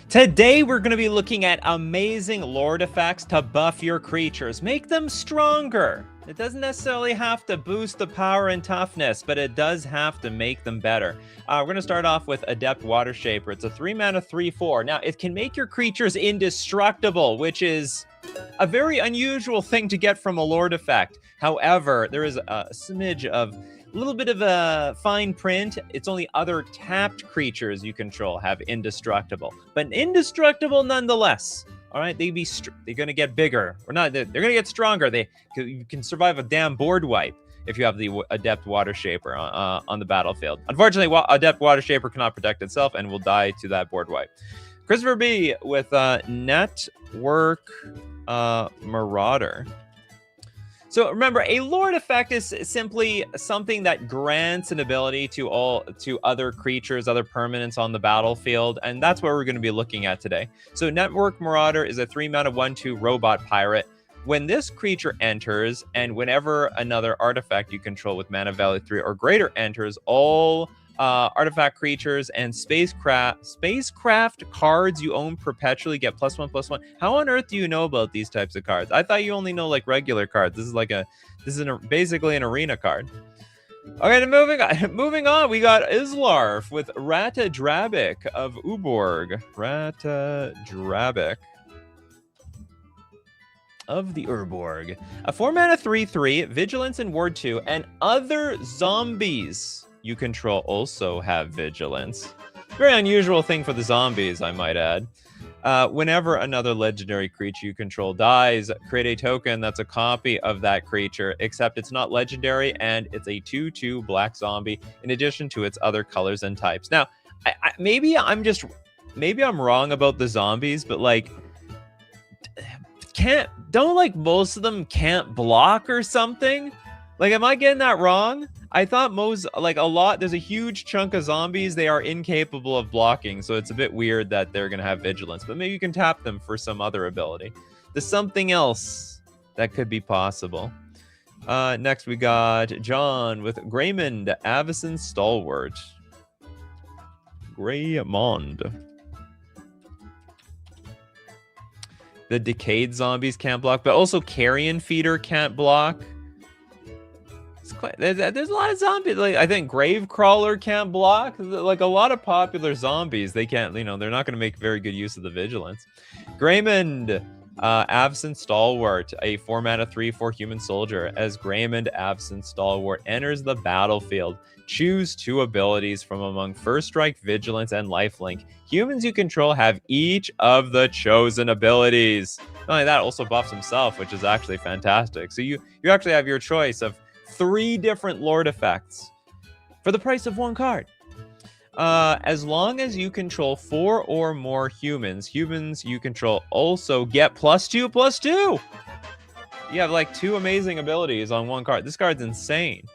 Today, we're going to be looking at amazing lore effects to buff your creatures, make them stronger. It doesn't necessarily have to boost the power and toughness, but it does have to make them better. We're going to start off with Adept Water Shaper. It's a 3-mana 3/4. Now, it can make your creatures indestructible, which is a very unusual thing to get from a lore effect. However, there is a smidge of a little bit of a fine print. It's only other tapped creatures you control have indestructible, but indestructible nonetheless. All right, they're gonna get bigger, or not? They're gonna get stronger. You can survive a damn board wipe if you have the Adept Water Shaper on the battlefield. Unfortunately, Adept Water Shaper cannot protect itself and will die to that board wipe. Christopher B with Network Marauder. So remember, a Lord effect is simply something that grants an ability to other creatures, other permanents on the battlefield, and that's what we're going to be looking at today. So Network Marauder is a 3-mana 1/2 robot pirate. When this creature enters, and whenever another artifact you control with mana value 3 or greater enters, all artifact creatures and spacecraft cards you own perpetually get +1/+1. How on earth do you know about these types of cards? I thought you only know like regular cards. This is basically an arena card. Okay, moving on, we got Islarf with Ratadrabik of Uborg. Ratadrabik of the Urborg. A 4-mana 3/3, Vigilance and Ward 2, and other zombies you control also have Vigilance. Very unusual thing for the zombies, I might add. Whenever another legendary creature you control dies, create a token that's a copy of that creature, except it's not legendary, and it's a 2/2 black zombie, in addition to its other colors and types. Now, maybe I'm wrong about the zombies, but like, don't like most of them can't block or something? Like, am I getting that wrong? I thought there's a huge chunk of zombies, they are incapable of blocking, so it's a bit weird that they're going to have Vigilance, but maybe you can tap them for some other ability. There's something else that could be possible. Next, we got John with Greymond, Avacyn Stalwart. Greymond. The Decayed zombies can't block, but also Carrion Feeder can't block. There's a lot of zombies. Like, I think Gravecrawler can't block. Like, a lot of popular zombies, they can't. They're not going to make very good use of the Vigilance. Greymond, Avacyn Stalwart, a 4-mana 3/4 human soldier. As Greymond, Avacyn Stalwart enters the battlefield, choose 2 abilities from among First Strike, Vigilance, and Lifelink. Humans you control have each of the chosen abilities. Not only that, also buffs himself, which is actually fantastic. So you actually have your choice of 3 different Lord effects for the price of 1 card. As long as you control 4 or more humans you control also get +2/+2. You have like 2 amazing abilities on 1 card. This card's insane.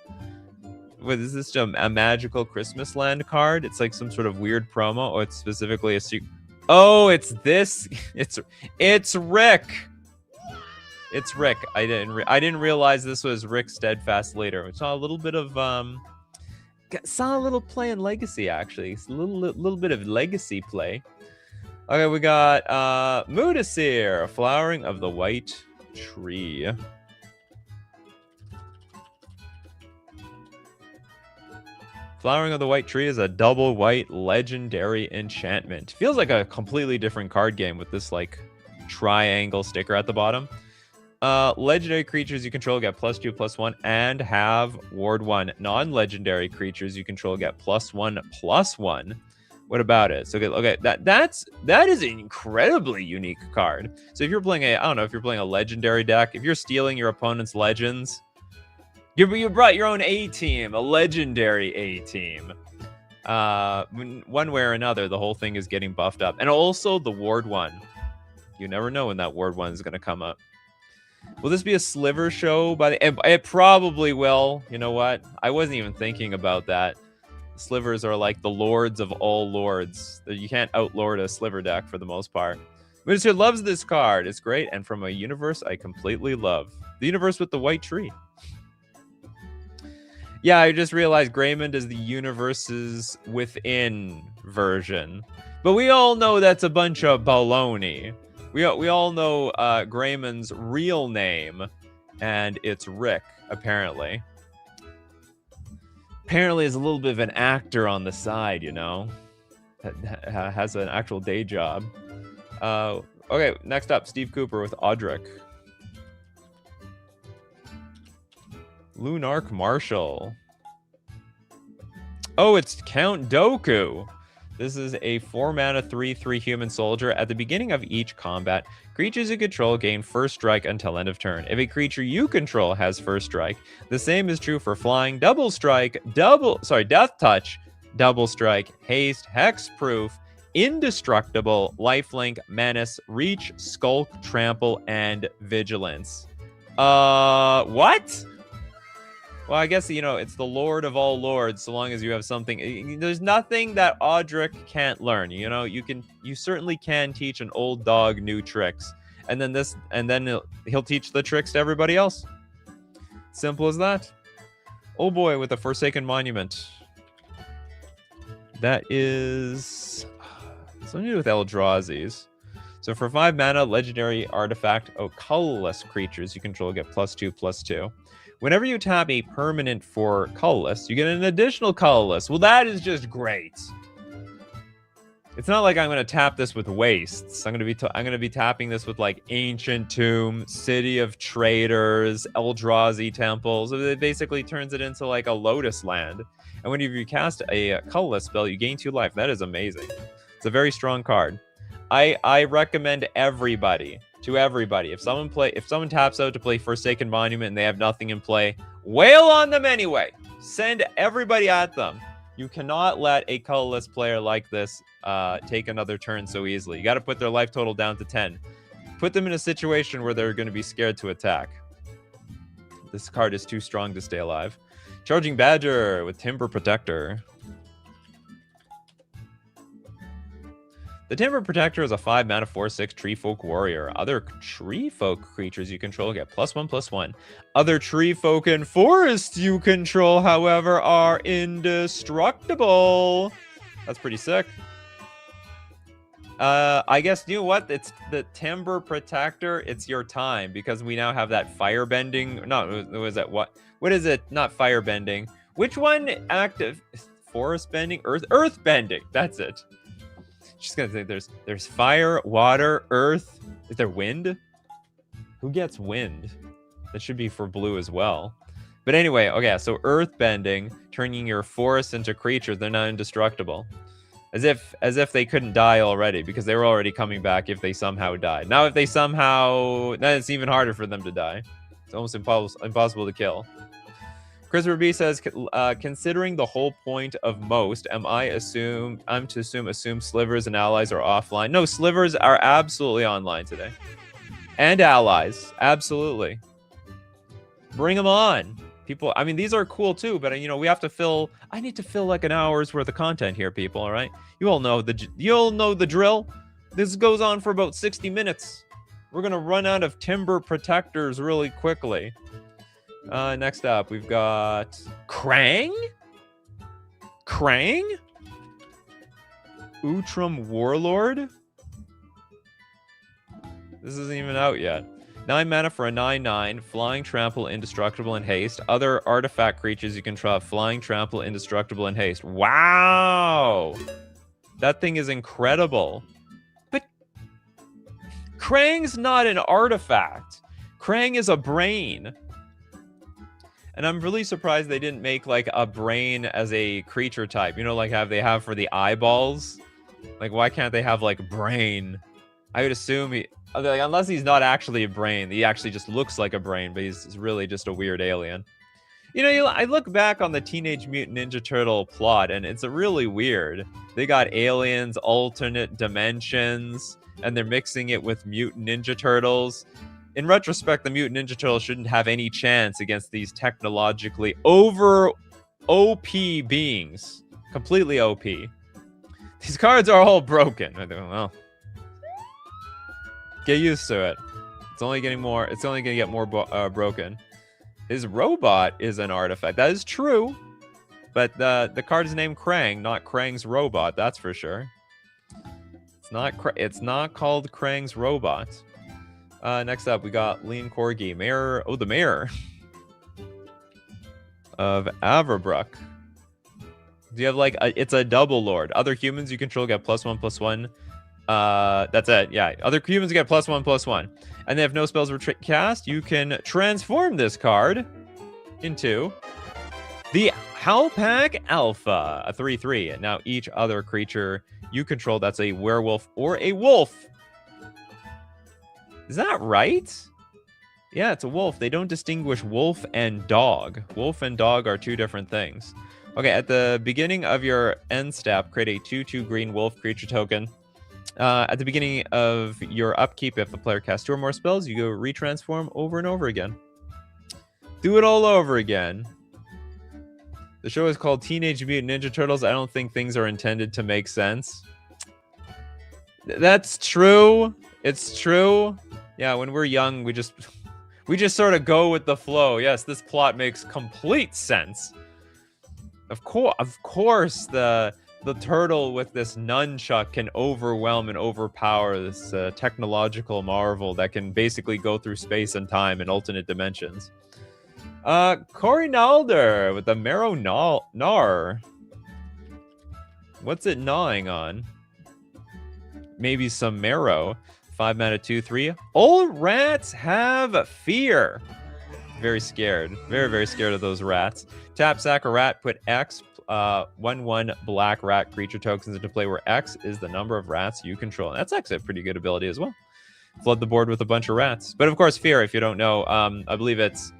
What is this, a magical Christmas land card? It's like some sort of weird promo, or it's specifically a secret. Oh, it's this. It's Rick. It's Rick. I didn't realize this was Rick Steadfast Leader. We saw a little bit of play in Legacy, actually. It's a little bit of Legacy play. Okay, we got Mudasir, Flowering of the White Tree. Flowering of the White Tree is a double white legendary enchantment. Feels like a completely different card game with this like triangle sticker at the bottom. Legendary creatures you control get +2/+1 and have Ward 1. Non-legendary creatures you control get +1/+1. What about it? So okay, that is an incredibly unique card. So if you're playing if you're playing a legendary deck, if you're stealing your opponent's legends, you brought your own A-team, a legendary A-team. One way or another, the whole thing is getting buffed up. And also the Ward 1. You never know when that Ward 1 is going to come up. Will this be a sliver show? It probably will. You know what? I wasn't even thinking about that. Slivers are like the lords of all lords. You can't outlord a sliver deck for the most part. Minister loves this card. It's great. And from a universe I completely love. The universe with the white tree. Yeah, I just realized Greymond is the universes within version. But we all know that's a bunch of baloney. We all know Grayman's real name, and it's Rick, apparently. Apparently is a little bit of an actor on the side, you know? That has an actual day job. Okay, next up, Steve Cooper with Audric. Lunark Marshall. Oh, it's Count Dooku. This is a 4-mana 3/3 human soldier. At the beginning of each combat, creatures you control gain first strike until end of turn. If a creature you control has first strike, the same is true for flying, double strike, death touch, double strike, haste, hexproof, indestructible, lifelink, menace, reach, skulk, trample, and vigilance. What? Well, I guess, you know, it's the Lord of all lords, so long as you have something. There's nothing that Audric can't learn. You know, you certainly can teach an old dog new tricks. And then he'll teach the tricks to everybody else. Simple as that. Oh boy, with a Forsaken Monument. That is something to do with Eldrazi's. So for 5 mana, legendary artifact, colorless creatures you control get +2/+2. Whenever you tap a permanent for colorless, you get an additional colorless. Well, that is just great. It's not like I'm going to tap this with wastes. I'm going to be tapping this with like Ancient Tomb, City of Traders, Eldrazi Temple. So it basically turns it into like a Lotus Land. And when you cast a colorless spell, you gain 2 life. That is amazing. It's a very strong card. I recommend everybody. If someone taps out to play Forsaken Monument and they have nothing in play, wail on them anyway. Send everybody at them. You cannot let a colorless player like this take another turn so easily. You got to put their life total down to 10. Put them in a situation where they're going to be scared to attack. This card is too strong to stay alive. Charging Badger with Timber Protector. The Timber Protector is a 5-mana 4/6 Treefolk Warrior. Other Treefolk creatures you control get +1/+1. Other Treefolk and forests you control, however, are indestructible. That's pretty sick. I guess, you know what? It's the Timber Protector. It's your time, because we now have that firebending. No, was that what? What is it? Not firebending. Which one active? Forest bending? Earth bending. That's it. Just gonna say there's fire, water, earth. Is there wind? Who gets wind? That should be for blue as well. But anyway, okay, so earth bending, turning your forests into creatures, they're not indestructible. As if they couldn't die already, because they were already coming back if they somehow died. Now if they somehow, then it's even harder for them to die. It's almost impossible to kill. Christopher B says, considering the whole point of most, I'm to assume slivers and allies are offline. No, slivers are absolutely online today. And allies, absolutely. Bring them on. People, I mean, these are cool too, but you know, we have to fill, I need to fill like an hour's worth of content here, people, all right? You all know the drill. This goes on for about 60 minutes. We're going to run out of Timber Protectors really quickly. Next up, we've got Krang? Utrum Warlord? This isn't even out yet. 9 mana for a 9/9, flying, trample, indestructible, and haste. Other artifact creatures you control have flying, trample, indestructible, and haste. Wow! That thing is incredible. But Krang's not an artifact. Krang is a brain. And I'm really surprised they didn't make like a brain as a creature type. You know, like they have for the eyeballs. Like, why can't they have like brain? I would assume like, unless he's not actually a brain, he actually just looks like a brain, but he's really just a weird alien. You know, I look back on the Teenage Mutant Ninja Turtle plot, and it's really weird. They got aliens, alternate dimensions, and they're mixing it with Mutant Ninja Turtles. In retrospect, the Mutant Ninja Turtles shouldn't have any chance against these technologically over OP beings. Completely OP. These cards are all broken. Well, get used to it. It's only going to get more broken. His robot is an artifact. That is true. But the card is named Krang, not Krang's robot. That's for sure. It's not called Krang's Robot. Next up, we got Lean Corgi, Mayor. Oh, the Mayor of Averbrook. Do you have like it's a double lord? Other humans you control get +1/+1. That's it. Yeah, other humans get +1/+1, and they have no spells were cast. You can transform this card into the Howlpack Alpha, a 3/3. Now each other creature you control that's a werewolf or a wolf. Is that right? Yeah, it's a wolf. They don't distinguish wolf and dog. Wolf and dog are two different things. Okay, at the beginning of your end step, create a 2/2 green wolf creature token. At the beginning of your upkeep, if the player casts 2 or more spells, you go retransform over and over again. Do it all over again. The show is called Teenage Mutant Ninja Turtles. I don't think things are intended to make sense. That's true. It's true. Yeah, when we're young, we just sort of go with the flow. Yes, this plot makes complete sense. Of course, the turtle with this nunchuck can overwhelm and overpower this technological marvel that can basically go through space and time in alternate dimensions. Corey Nalder with the Marrow Gnar. What's it gnawing on? Maybe some marrow. 5 mana, 2/3. All rats have fear. Very scared. Very, very scared of those rats. Tap, sack a rat, put X 1/1 black rat creature tokens into play, where X is the number of rats you control. And that's actually a pretty good ability as well. Flood the board with a bunch of rats. But of course, fear, if you don't know, I believe it's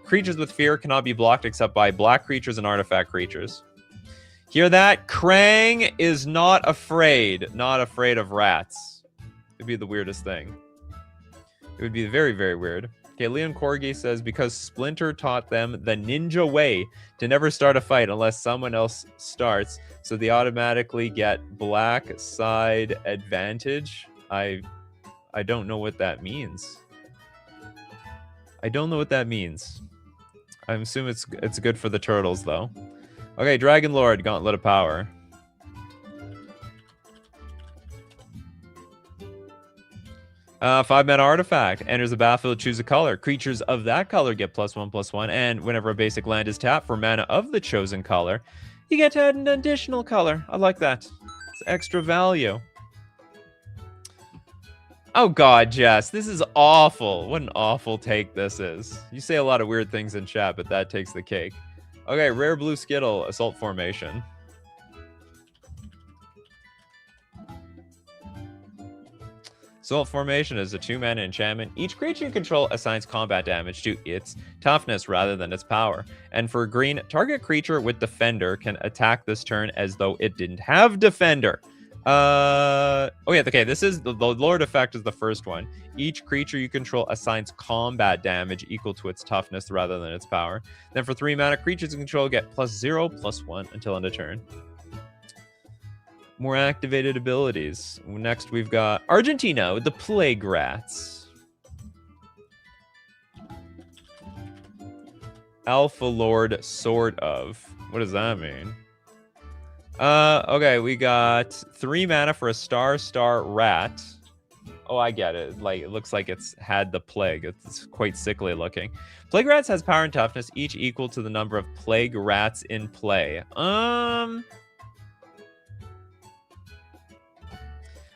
creatures with fear cannot be blocked except by black creatures and artifact creatures. Hear that? Krang is not afraid of rats. It'd be the weirdest thing. It would be very, very weird. Okay, Leon Corgi says, because Splinter taught them the ninja way to never start a fight unless someone else starts, so they automatically get black side advantage. I don't know what that means. I don't know what that means. I assume it's good for the turtles, though. Okay, Dragon Lord, Gauntlet of Power. 5 mana artifact. Enters the battlefield, choose a color. Creatures of that color get +1/+1. And whenever a basic land is tapped for mana of the chosen color, you get to add an additional color. I like that. It's extra value. Oh god, Jess, this is awful. What an awful take this is. You say a lot of weird things in chat, but that takes the cake. Okay, Rare Blue Skittle, Assault Formation. Assault Formation is a 2-mana enchantment. Each creature you control assigns combat damage to its toughness rather than its power. And for green, target creature with Defender can attack this turn as though it didn't have Defender. Oh yeah, okay, this is the Lord effect is the first one. Each creature you control assigns combat damage equal to its toughness rather than its power. Then for 3 mana, creatures you control get +0/+1 until end of turn. More activated abilities. Next, we've got Argentina with the Plague Rats. Alpha Lord, sort of. What does that mean? Okay, we got 3 mana for a star rat. Oh, I get it. Like, it looks like it's had the plague. It's quite sickly looking. Plague Rats has power and toughness, each equal to the number of Plague Rats in play.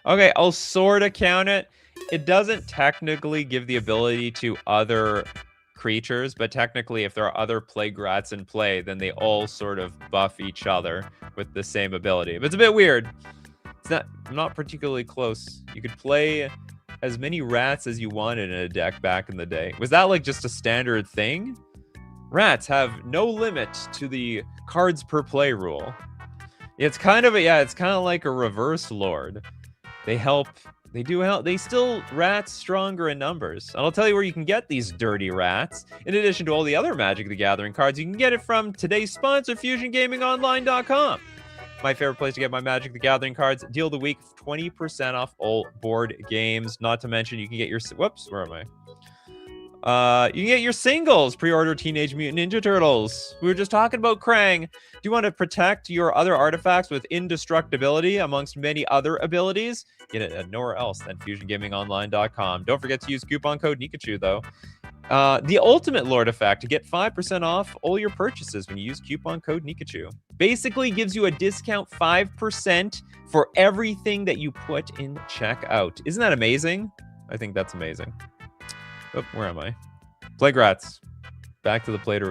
Okay, I'll sort of count it. It doesn't technically give the ability to other creatures, but technically if there are other Plague Rats in play, then they all sort of buff each other with the same ability. But it's a bit weird. It's not particularly close. You could play as many rats as you wanted in a deck back in the day. Was that like just a standard thing? Rats have no limit to the cards per play rule. It's kind of like a reverse lord. They do help. They still rats stronger in numbers. And I'll tell you where you can get these dirty rats. In addition to all the other Magic the Gathering cards, you can get it from today's sponsor, FusionGamingOnline.com. My favorite place to get my Magic the Gathering cards. Deal of the week, 20% off all board games. Not to mention, you can get your... Whoops, where am I? You can get your singles. Pre-order Teenage Mutant Ninja Turtles. We were just talking about Krang. Do you want to protect your other artifacts with indestructibility amongst many other abilities? Get it at nowhere else than FusionGamingOnline.com. Don't forget to use coupon code Nikachu, though. The ultimate Lord effect to get 5% off all your purchases when you use coupon code Nikachu. Basically gives you a discount 5% for everything that you put in checkout. Isn't that amazing? I think that's amazing. Oh, where am I? Plague rats. Back to the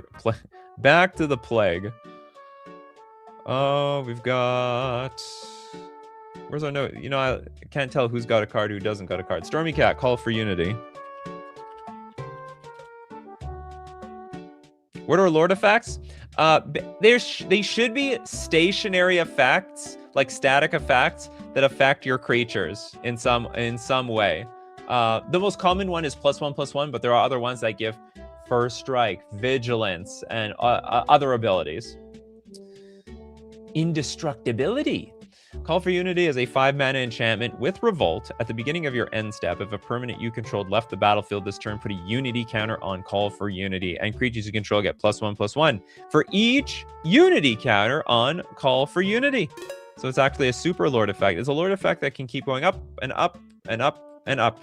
back to the plague. Oh, we've got... Where's our note? You know, I can't tell who's got a card, who doesn't got a card. Stormy Cat, Call for Unity. What are Lord effects? They should be stationary effects, like static effects, that affect your creatures in some way. The most common one is +1/+1, but there are other ones that give First Strike, Vigilance, and other abilities. Indestructibility. Call for Unity is a 5-mana enchantment with Revolt. At the beginning of your end step, if a permanent you controlled left the battlefield this turn, put a Unity counter on Call for Unity, and creatures you control get +1/+1 for each Unity counter on Call for Unity. So it's actually a super Lord effect. It's a Lord effect that can keep going up and up and up and up.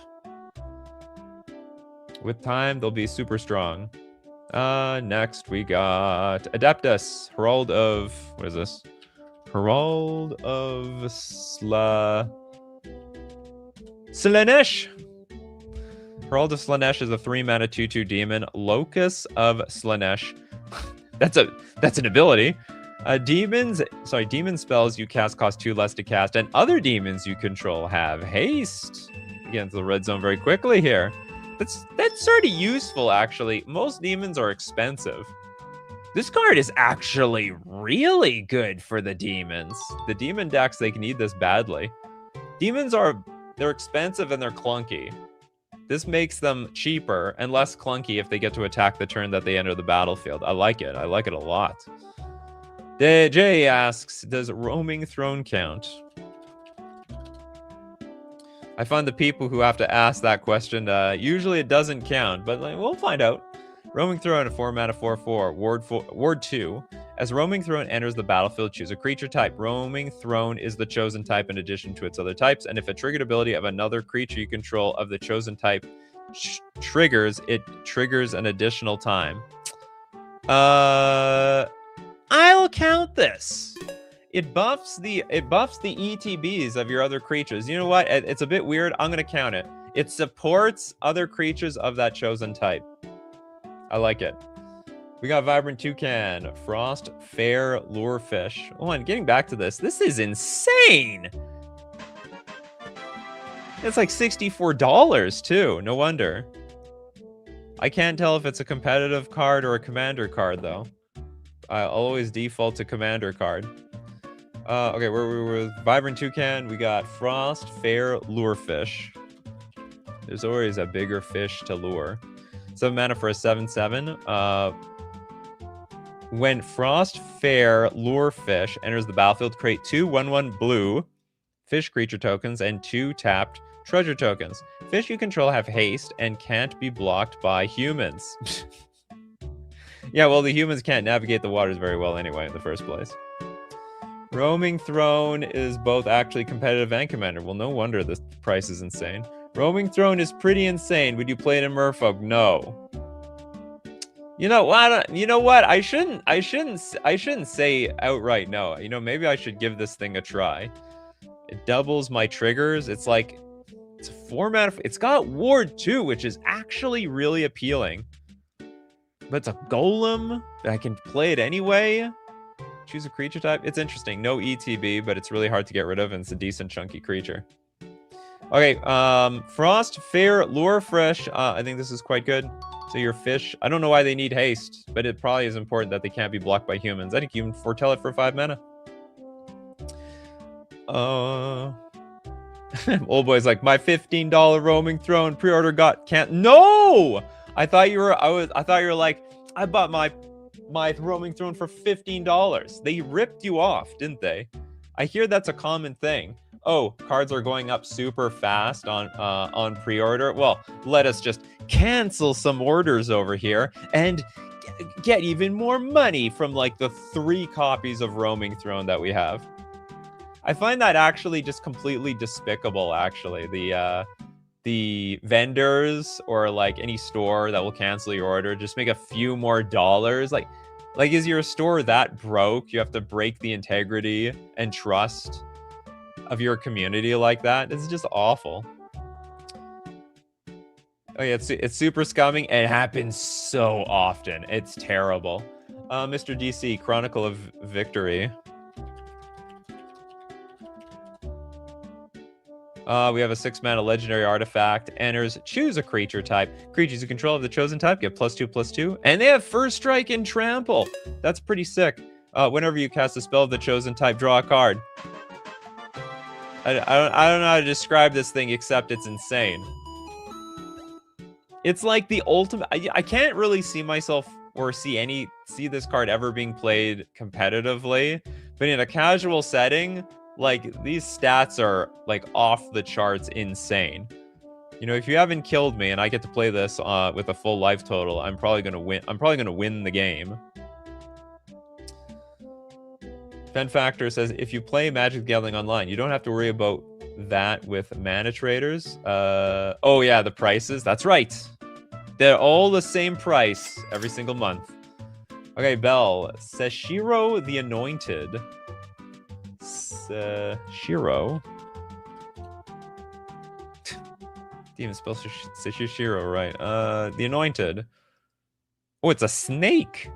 With time, they'll be super strong. Next, we got Adeptus, Herald of... What is this? Herald of Slaanesh. Herald of Slaanesh is a 3-mana 2/2 demon. Locus of Slaanesh. That's an ability. Demon spells you cast cost 2 less to cast, and other demons you control have haste. Get into the red zone very quickly here. That's sort of useful, actually. Most demons are expensive. This card is actually really good for the demons. The demon decks, they need this badly. Demons they're expensive and they're clunky. This makes them cheaper and less clunky if they get to attack the turn that they enter the battlefield. I like it. I like it a lot. Jay asks, does Roaming Throne count? I find the people who have to ask that question, usually it doesn't count, but we'll find out. Roaming Throne, a 4-mana 4/4, Ward 2. As Roaming Throne enters the battlefield, choose a creature type. Roaming Throne is the chosen type in addition to its other types, and if a triggered ability of another creature you control of the chosen type triggers, it triggers an additional time. I'll count this. It buffs the ETBs of your other creatures. You know what? It's a bit weird. I'm gonna count it. It supports other creatures of that chosen type. I like it. We got Vibrant Toucan, Frost, Fair, Lurefish. Oh, and getting back to this, this is insane. It's like $64 too. No wonder. I can't tell if it's a competitive card or a commander card though. I'll always default to commander card. Okay, we're with Vibrant Toucan. We got Frost, Fair, Lurefish. There's always a bigger fish to lure. 7 mana for a 7/7. When Frost, Fair, Lurefish enters the battlefield, create 2 1/1 blue fish creature tokens and 2 tapped treasure tokens. Fish you control have haste and can't be blocked by humans. Yeah, well, the humans can't navigate the waters very well anyway in the first place. Roaming Throne is both actually competitive and commander. Well, no wonder this price is insane. Roaming Throne is pretty insane. Would you play it in Merfolk? No. You know what? I shouldn't say outright no. You know, maybe I should give this thing a try. It doubles my triggers. It's a 4-mana. It's got Ward 2, which is actually really appealing. But it's a golem, but I can play it anyway. Choose a creature type. It's interesting. No ETB, but it's really hard to get rid of, and it's a decent chunky creature. Okay, Frost, Fair, Lurefish. I think this is quite good. So your fish, I don't know why they need haste, but it probably is important that they can't be blocked by humans. I think you can foretell it for 5 mana. Old boy's like, my $15 Roaming Throne pre-order can't. No! I thought you were like, I bought my Roaming Throne for $15. They ripped you off, didn't they? I hear that's a common thing. Oh, cards are going up super fast on pre-order. Well, let us just cancel some orders over here and get even more money from like the 3 copies of Roaming Throne that we have. I find that actually just completely despicable, actually. The vendors or like any store that will cancel your order just make a few more dollars. Like is your store that broke? You have to break the integrity and trust of your community like that? It's just awful. Oh yeah, it's super scumming. It happens so often. It's terrible. Mr. DC, Chronicle of Victory. We have a 6-mana legendary artifact. Enters, choose a creature type. Creatures you control of the chosen type get +2/+2. And they have First Strike and Trample. That's pretty sick. Whenever you cast a spell of the chosen type, draw a card. I don't know how to describe this thing except it's insane. It's like the ultimate. I can't really see myself or see this card ever being played competitively, but in a casual setting, like these stats are like off the charts insane. You know, if you haven't killed me and I get to play this with a full life total, I'm probably gonna win. I'm probably gonna win the game. Fen Factor says if you play Magic the Gathering online, you don't have to worry about that with mana traders. Oh yeah, the prices. That's right. They're all the same price every single month. Okay, Bell. Seshiro the Anointed. Seshiro. Didn't even spell Seshiro right. The Anointed. Oh, it's a snake.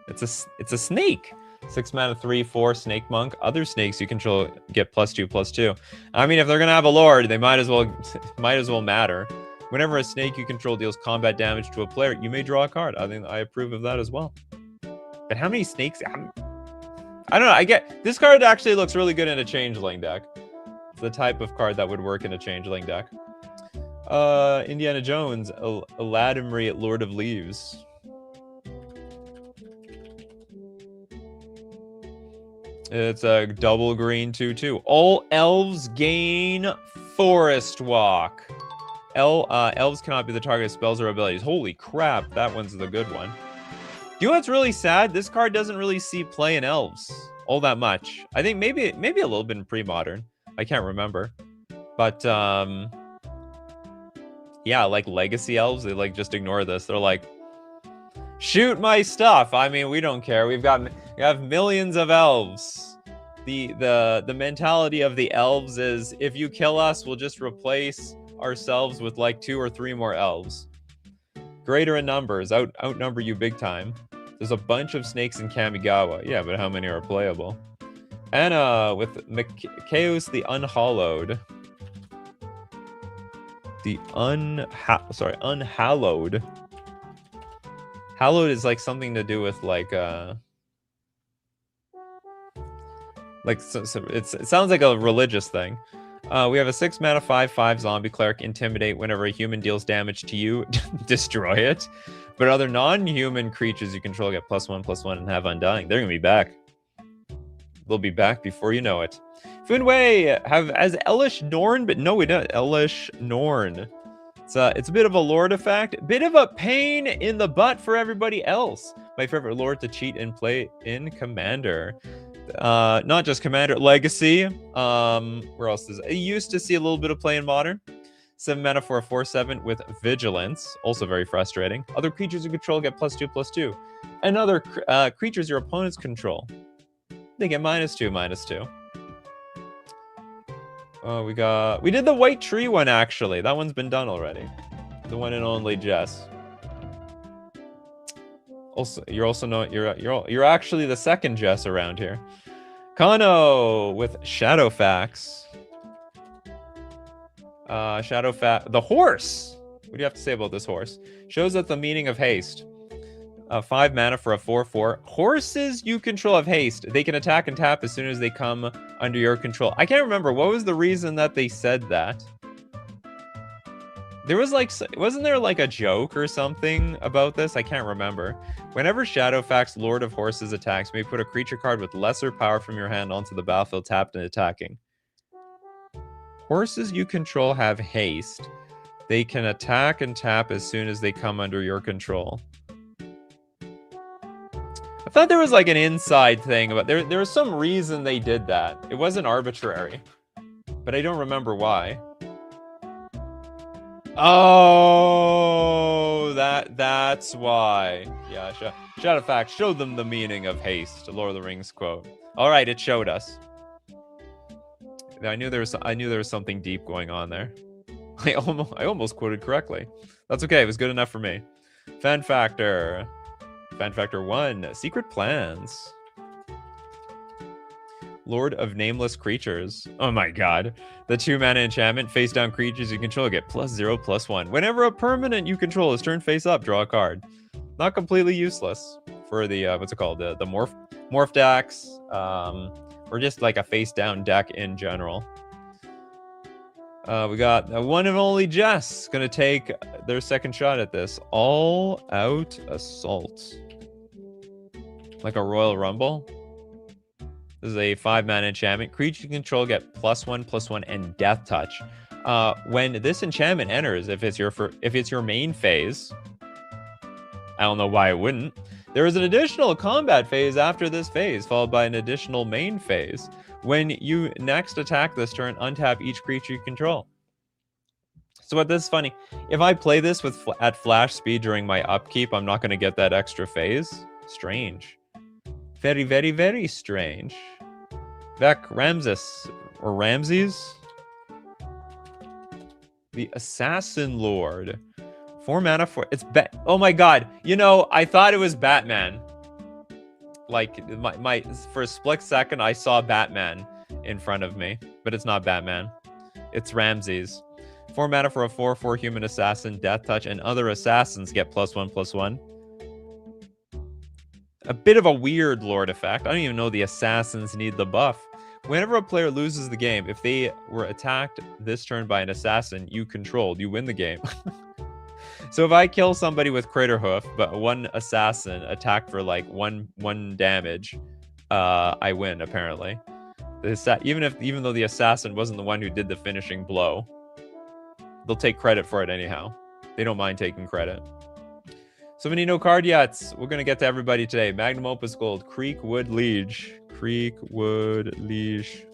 It's a snake. 6 mana, 3/4 snake monk. Other snakes you control get +2/+2. I mean, if they're gonna have a lord, they might as well matter. Whenever a snake you control deals combat damage to a player, you may draw a card. I think I approve of that as well. But how many snakes? I don't know. I get this card actually looks really good in a changeling deck. It's the type of card that would work in a changeling deck. Indiana Jones, Aladimri, Lord of Leaves. It's a double green 2/2. All elves gain Forest Walk. Elves cannot be the target of spells or abilities. Holy crap, that one's the good one. You know what's really sad? This card doesn't really see play in elves all that much. I think maybe a little bit in pre-modern. I can't remember. But yeah, like legacy elves, they like just ignore this. They're like, shoot my stuff. I mean, we don't care. We have millions of elves. The mentality of the elves is if you kill us, we'll just replace ourselves with like 2 or 3 more elves. Greater in numbers, outnumber you big time. There's a bunch of snakes in Kamigawa. Yeah, but how many are playable? Anna with Chaos the Unhallowed. The Unhallowed. Hallowed is like something to do with like so it sounds like a religious thing. We have a 6 mana 5/5 zombie cleric. Intimidate. Whenever a human deals damage to you, destroy it. But other non-human creatures you control get +1/+1 and have Undying. They're gonna be back. They'll be back before you know it. Funway have as Elish Norn, but no, we don't. Elish Norn. It's a bit of a lord effect, bit of a pain in the butt for everybody else. My favorite lord to cheat and play in Commander. Not just Commander, Legacy. Where else is it? I used to see a little bit of play in Modern. 7 mana for a 4/7 with Vigilance, also very frustrating. Other creatures you control get +2/+2, and other creatures your opponents control, they get -2/-2. We did the White Tree one actually. That one's been done already. The one and only Jess. Also, you're actually the second Jess around here. Kano with Shadowfax. The horse. What do you have to say about this horse? Shows us the meaning of haste. 5 mana for a 4/4. Horses you control have haste. They can attack and tap as soon as they come under your control. I can't remember. What was the reason that they said that? There was like, wasn't there like a joke or something about this? I can't remember. Whenever Shadowfax, Lord of Horses attacks, may put a creature card with lesser power from your hand onto the battlefield tapped and attacking. horses you control have haste. They can attack and tap as soon as they come under your control. I thought there was like an inside thing, but there was some reason they did that. It wasn't arbitrary, but I don't remember why. Oh, that's why. Yeah, shout of fact, show them the meaning of haste. Lord of the Rings quote. All right, it showed us. I knew there was something deep going on there. I almost quoted correctly. That's okay. It was good enough for me. Fan factor. Fan factor 1. Secret plans. Lord of Nameless Creatures. Oh my god. The 2-mana enchantment. Face down creatures you control get +0/+1. Whenever a permanent you control is turned face up, draw a card. Not completely useless for the what's it called? The morph decks. Or just like a face down deck in general. We got one and only Jess gonna take their second shot at this. All Out Assault. Like a Royal Rumble. This is a 5-mana enchantment. Creature you control get +1/+1 and Death Touch. When this enchantment enters, if it's your main phase, I don't know why it wouldn't. There is an additional combat phase after this phase, followed by an additional main phase. When you next attack this turn, untap each creature you control. So what this is funny, if I play this at flash speed during my upkeep, I'm not going to get that extra phase. Strange. Very, very, very strange. Vec Ramses, or Ramses? The Assassin Lord. 4 mana for it's oh my god. You know, I thought it was Batman. Like my for a split second I saw Batman in front of me, but it's not Batman. It's Ramses. 4 mana for a 4/4 human assassin, Death Touch, and other assassins get +1/+1. A bit of a weird lord effect. I don't even know the assassins need the buff. Whenever a player loses the game, if they were attacked this turn by an assassin you controlled, you win the game. So if I kill somebody with Crater Hoof, but one assassin attacked for like one damage, I win apparently. Even though the assassin wasn't the one who did the finishing blow, they'll take credit for it anyhow. They don't mind taking credit. So many no card yets. We're gonna get to everybody today. Magnum Opus Gold, Creekwood Liege. Creekwood Liege.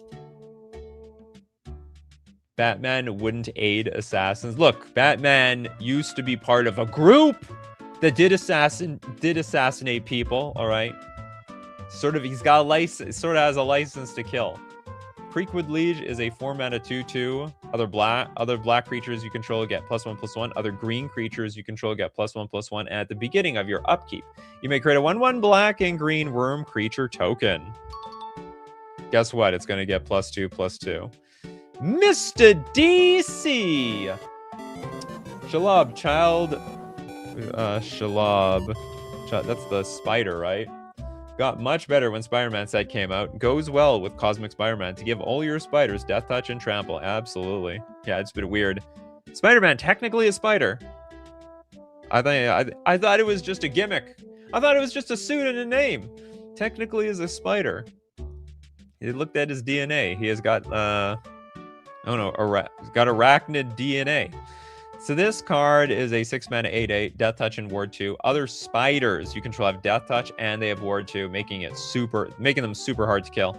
Batman wouldn't aid assassins. Look, Batman used to be part of a group that did assassinate people, all right? He's got a license, sort of has a license to kill. Creekwood Liege is a 4-mana 2/2. Other black creatures you control get +1/+1. Other green creatures you control get +1/+1. And at the beginning of your upkeep, you may create a 1/1 black and green worm creature token. Guess what? It's going to get +2/+2. Mr. DC! Shalab, child. Shalab. That's the spider, right? Got much better when Spider-Man set came out. Goes well with Cosmic Spider-Man to give all your spiders Death Touch and Trample. Absolutely. Yeah, it's a bit weird. Spider-Man technically a spider. I thought it was just a gimmick. I thought it was just a suit and a name. Technically is a spider. He looked at his DNA. He has got got arachnid DNA. So this card is a 6-mana 8/8, Death Touch and Ward 2. Other spiders you control have Death Touch and they have Ward 2, making them super hard to kill.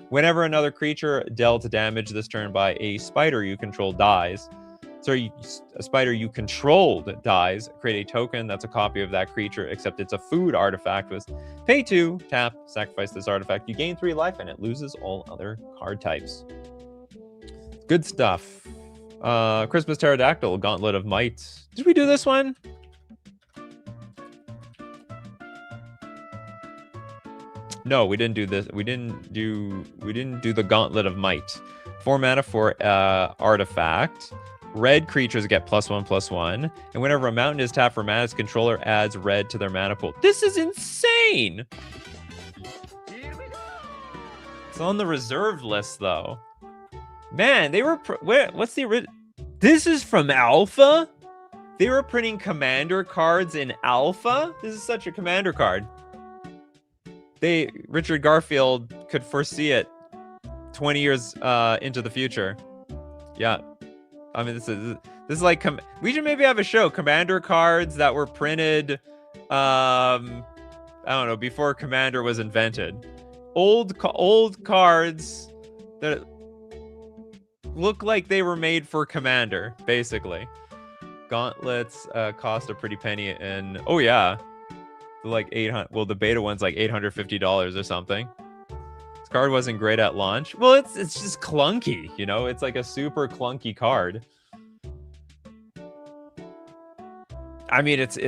Whenever another creature dealt damage this turn by a spider you control dies, a spider you controlled dies, create a token that's a copy of that creature, except it's a food artifact with pay 2, tap, sacrifice this artifact. You gain 3 life and it loses all other card types. Good stuff. Christmas Pterodactyl, Gauntlet of Might. Did we do this one? No, we didn't do this. We didn't do the Gauntlet of Might. 4 mana for artifact. Red creatures get +1/+1, and whenever a mountain is tapped for mana, its controller adds red to their mana pool. This is insane. It's on the reserved list though. Man, they were what's the original? This is from Alpha? They were printing commander cards in Alpha? This is such a commander card. Richard Garfield could foresee it 20 years into the future. Yeah. I mean, this is like we should maybe have a show, Commander cards that were printed, I don't know, before Commander was invented. Old cards that look like they were made for Commander, basically. Gauntlets cost a pretty penny, and oh yeah, like 800. Well, the beta one's like $850 or something. This card wasn't great at launch. Well, it's just clunky, you know. It's like a super clunky card. I mean, it's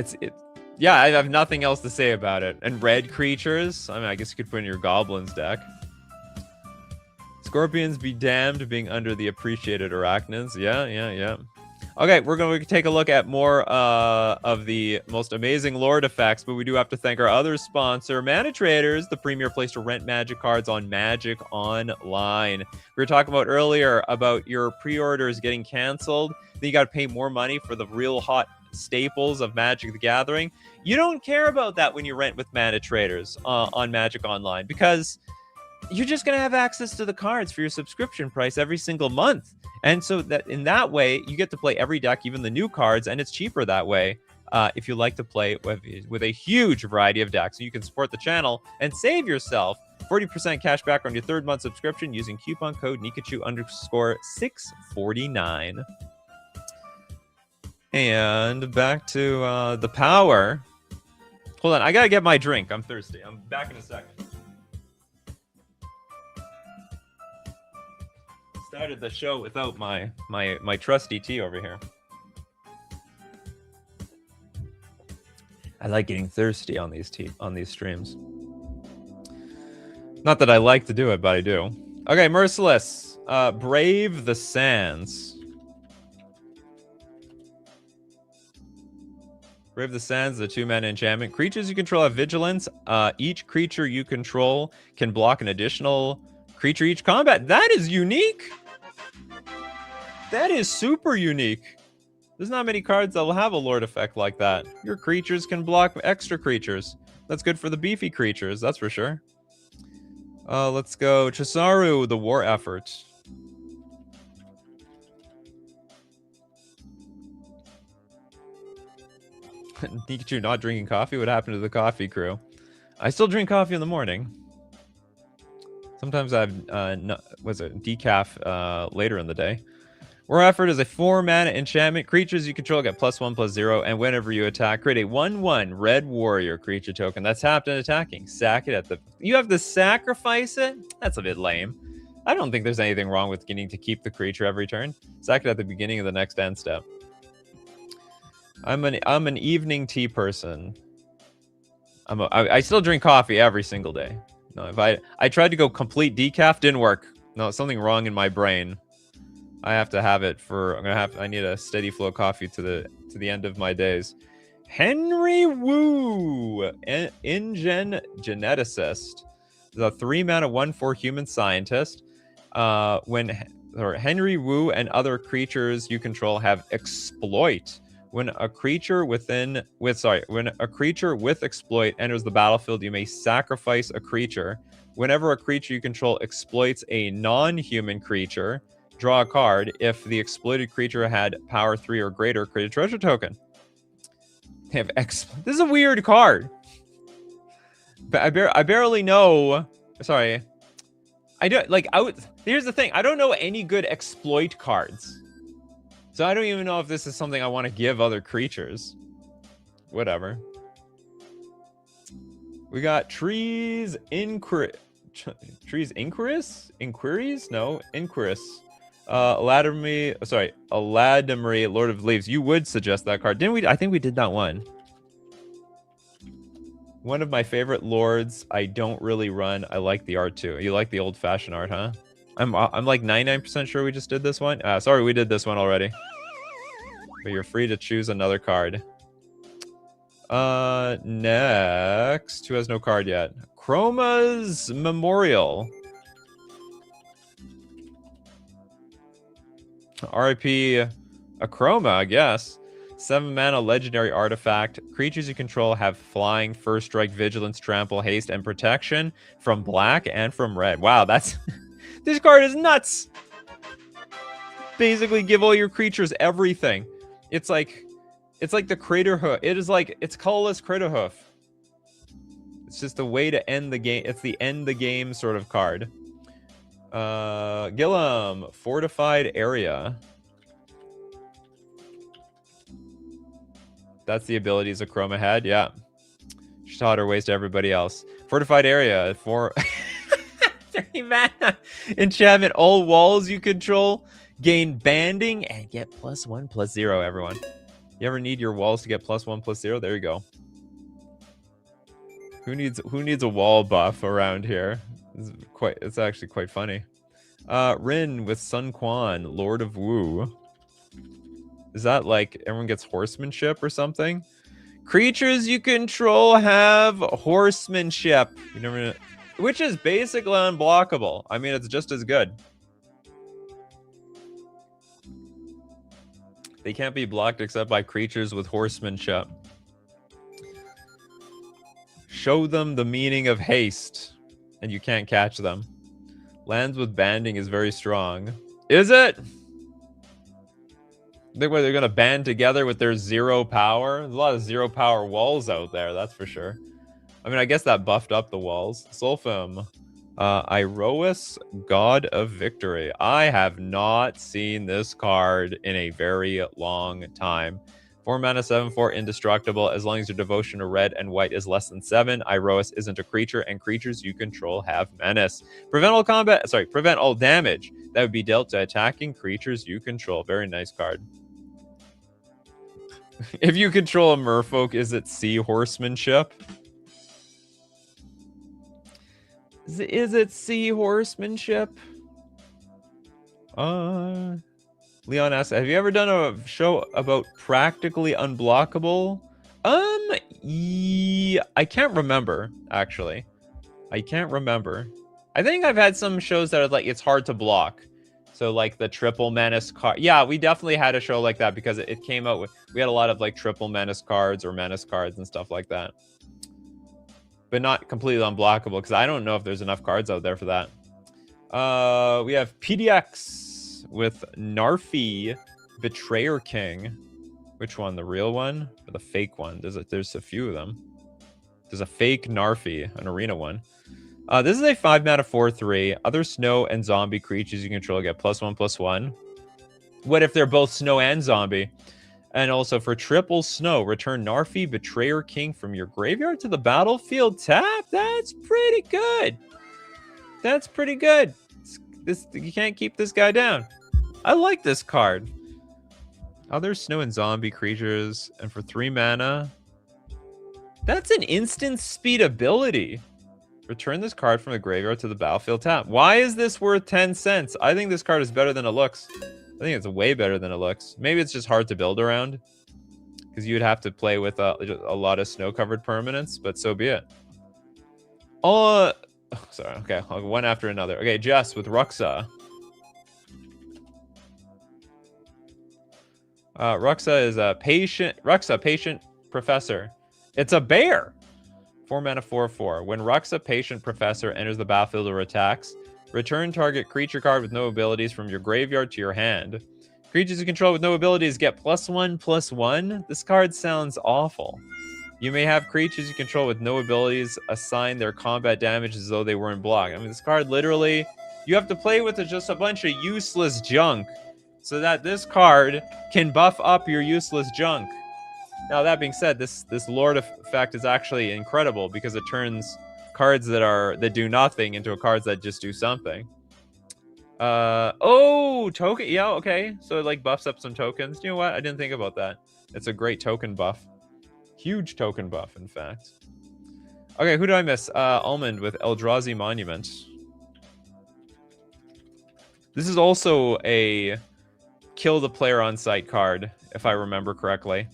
yeah. I have nothing else to say about it. And red creatures. I mean, I guess you could put in your goblins deck. Scorpions be damned, being under the appreciated arachnids. Yeah. Okay, we're going to take a look at more of the most amazing lore effects, but we do have to thank our other sponsor, Mana Traders, the premier place to rent Magic cards on Magic Online. We were talking about earlier about your pre-orders getting canceled. Then you got to pay more money for the real hot staples of Magic the Gathering. You don't care about that when you rent with Mana Traders on Magic Online, because you're just going to have access to the cards for your subscription price every single month. And so that in that way, you get to play every deck, even the new cards, and it's cheaper that way if you like to play with a huge variety of decks. So you can support the channel and save yourself 40% cash back on your third month subscription using coupon code Nikachu_649. And back to the power. Hold on, I got to get my drink. I'm thirsty. I'm back in a second. Started the show without my trusty tea over here. I like getting thirsty on these streams. Not that I like to do it, but I do. Okay, Merciless. Brave the Sands. Brave the Sands, the 2-mana enchantment. Creatures you control have vigilance. Each creature you control can block an additional creature each combat. That is unique. That is super unique. There's not many cards that will have a Lord effect like that. Your creatures can block extra creatures. That's good for the beefy creatures, that's for sure. Let's go Chisaru, the War Effort. Nikachu not drinking coffee? What happened to the coffee crew? I still drink coffee in the morning. Sometimes I have decaf later in the day. War Effort is a 4-mana enchantment. Creatures you control get +1/+0, and whenever you attack, create a 1/1 red warrior creature token that's tapped and attacking. Sack it at the... You have to sacrifice it? That's a bit lame. I don't think there's anything wrong with getting to keep the creature every turn. Sack it at the beginning of the next end step. I'm an evening tea person. I still drink coffee every single day. No, if I tried to go complete decaf, didn't work. No, something wrong in my brain. I have to have it for. I need a steady flow of coffee to the end of my days. Henry Wu, InGen geneticist, is a 3-mana 1/4 human scientist. Henry Wu and other creatures you control have exploit. When a creature with exploit enters the battlefield, you may sacrifice a creature. Whenever a creature you control exploits a non-human creature, draw a card. If the exploited creature had power 3 or greater, create a treasure token. They have this is a weird card. But I barely know. Sorry, I don't like. Here's the thing. I don't know any good exploit cards. So I don't even know if this is something I want to give other creatures. Whatever. We got Trees Inquiries? No, Inquiris. Aladamri, Lord of Leaves. You would suggest that card, didn't we? I think we did that one. One of my favorite lords. I don't really run. I like the art too. You like the old-fashioned art, huh? I'm like 99% sure we just did this one. Sorry, we did this one already. But you're free to choose another card. Next, who has no card yet? Chroma's Memorial. RIP Achroma, I guess. 7-mana legendary artifact. Creatures you control have flying, first strike, vigilance, trample, haste, and protection from black and from red. Wow, that's... This card is nuts! basically give all your creatures everything. It's like the Crater Hoof. It's colorless Crater Hoof. It's just a way to end the game. It's the end the game sort of card. Gillam, fortified area. That's the abilities of Chroma had, yeah. She taught her ways to everybody else. Fortified area for 3 mana. Enchantment, all walls you control gain banding and get +1/+0, everyone. You ever need your walls to get +1/+0? There you go. Who needs a wall buff around here? It's actually quite funny. Rin with Sun Quan, Lord of Wu. Is that like everyone gets horsemanship or something? Creatures you control have horsemanship. You never, which is basically unblockable. I mean, it's just as good. They can't be blocked except by creatures with horsemanship. Show them the meaning of haste, and you can't catch them. Lands with banding is very strong. Is it? I think they're going to band together with their 0 power. There's a lot of 0 power walls out there, that's for sure. I mean, I guess that buffed up the walls. Solfim. Iroas, God of Victory. I have not seen this card in a very long time. 4 mana, 7/4, indestructible. As long as your devotion to red and white is less than 7, Iroas isn't a creature, and creatures you control have menace. Prevent all damage that would be dealt to attacking creatures you control. Very nice card. If you control a merfolk, is it sea horsemanship? Is it sea horsemanship? Leon asks, have you ever done a show about practically unblockable? Yeah, I can't remember, actually. I can't remember. I think I've had some shows that are like, it's hard to block. So like the triple menace card. Yeah, we definitely had a show like that because it came out with, we had a lot of like triple menace cards or menace cards and stuff like that. But not completely unblockable because I don't know if there's enough cards out there for that. We have PDX with Narfi, Betrayer King. Which one? The real one or the fake one? There's a few of them. There's a fake Narfi, an arena one. This is a 5 mana 4/3. Other snow and zombie creatures you control get +1/+1. What if they're both snow and zombie? And also for triple snow, return Narfi, Betrayer King from your graveyard to the battlefield tap. That's pretty good. That's pretty good. You can't keep this guy down. I like this card. Other snow and zombie creatures, and for 3 mana, that's an instant speed ability. Return this card from the graveyard to the battlefield tap. Why is this worth 10 cents? I think this card is better than it looks. I think it's way better than it looks. Maybe it's just hard to build around because you would have to play with a lot of snow-covered permanents, but so be it. Oh, sorry. Okay, I'll go one after another. Okay, Jess with Ruxa. Ruxa is a patient. Ruxa, patient professor. It's a bear. 4 mana 4/4. When Ruxa, patient professor enters the battlefield or attacks, return target creature card with no abilities from your graveyard to your hand. Creatures you control with no abilities get +1/+1. This card sounds awful. You may have creatures you control with no abilities assign their combat damage as though they weren't blocked. I mean, this card literally, you have to play with just a bunch of useless junk so that this card can buff up your useless junk. Now, that being said, this Lord effect is actually incredible because it turns cards that do nothing into cards that just do something. Oh, token. Yeah, okay. So it like buffs up some tokens. You know what? I didn't think about that. It's a great token buff. Huge token buff, in fact. Okay, who did I miss? Almond with Eldrazi Monument. This is also a kill the player on site card, if I remember correctly.